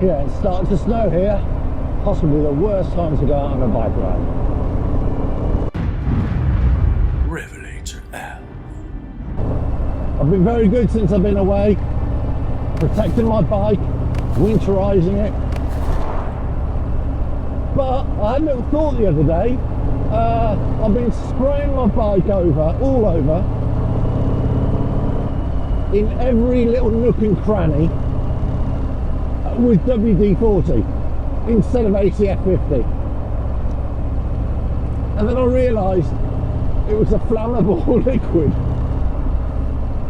Yeah, it's starting to snow here. Possibly the worst time to go out on a bike ride. RevelatorAlf. I've been very good since I've been away, protecting my bike, winterizing it. But I had a little thought the other day. I've been spraying my bike all over, in every little nook and cranny with WD-40 instead of ACF50. And then I realised it was a flammable liquid.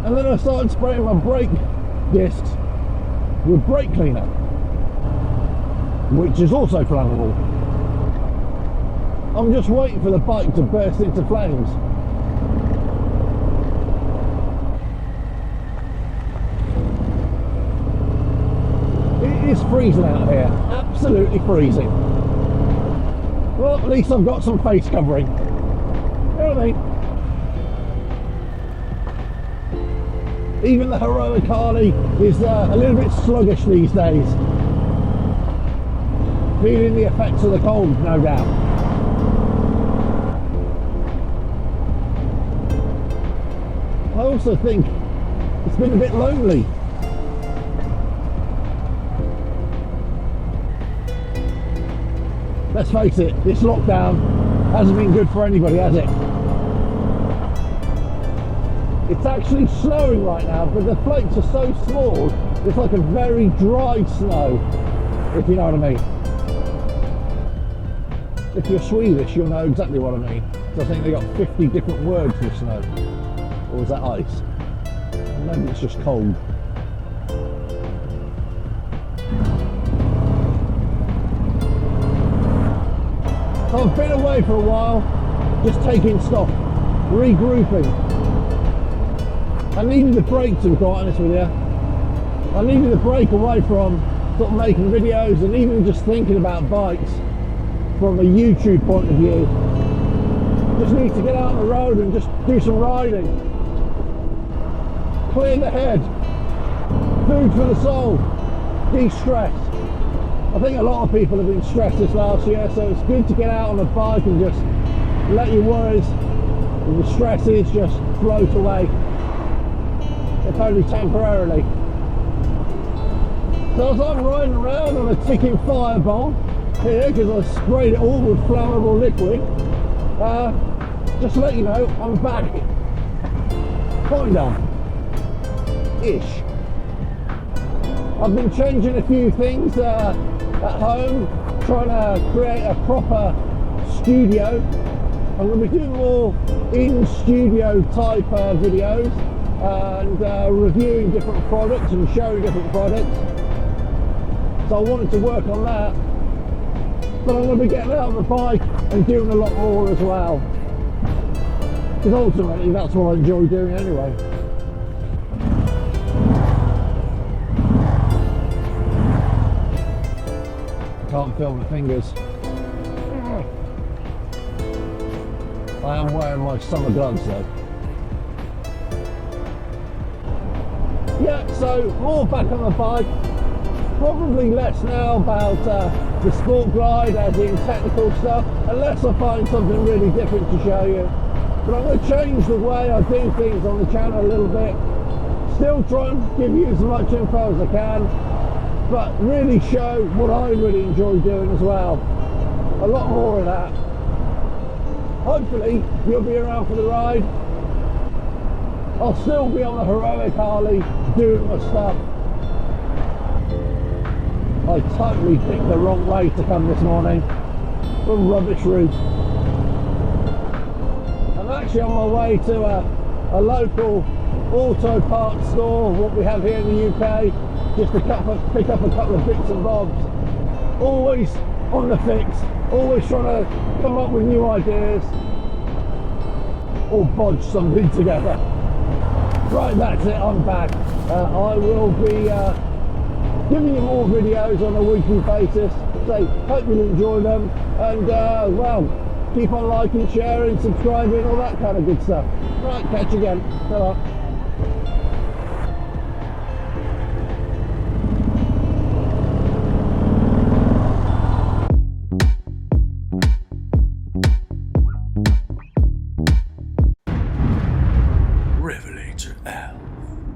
And then I started spraying my brake discs with brake cleaner, which is also flammable. I'm just waiting for the bike to burst into flames. It is freezing out here, absolutely freezing. Well, at least I've got some face covering. You know what I mean? Even the heroic Harley is a little bit sluggish these days. Feeling the effects of the cold, no doubt. I also think it's been a bit lonely. Let's face it, this lockdown hasn't been good for anybody, has it? It's actually snowing right now, but the flakes are so small, it's like a very dry snow, if you know what I mean. If you're Swedish, you'll know exactly what I mean. So I think they got 50 different words for snow. Or is that ice? Maybe it's just cold. So I've been away for a while, just taking stock, regrouping. I needed a break, to be quite honest with you. I needed a break away from sort of making videos and even just thinking about bikes from a YouTube point of view. Just need to get out on the road and just do some riding. Clear the head, food for the soul, de-stress. I think a lot of people have been stressed this last year, so it's good to get out on a bike and just let your worries and the stresses just float away, if only temporarily. So as I'm riding around on a ticking firebomb here, because I sprayed it all with flammable liquid, just to let you know, I'm back. Kinda. Ish. I've been changing a few things at home, trying to create a proper studio. I'm going to be doing more in-studio type videos and reviewing different products and showing different products. So I wanted to work on that. But I'm going to be getting out on the bike and doing a lot more as well. Because ultimately that's what I enjoy doing anyway. Can't feel my fingers. I am wearing my summer gloves though. Yeah, so more back on the bike. Probably less now about the sport glide as in technical stuff, unless I find something really different to show you. But I'm going to change the way I do things on the channel a little bit. Still try and give you as much info as I can, but really show what I really enjoy doing as well. A lot more of that. Hopefully you'll be around for the ride. I'll still be on the heroic Harley doing my stuff. I totally picked the wrong way to come this morning. A rubbish route. I'm actually on my way to a local auto parts store, what we have here in the UK, just to pick up a couple of bits and bobs. Always on the fix, always trying to come up with new ideas or bodge something together. Right, that's it, I'm back. I will be giving you more videos on a weekly basis, so hope you'll enjoy them, and well, keep on liking, sharing, subscribing, all that kind of good stuff. Right, catch you again. Ta-ra.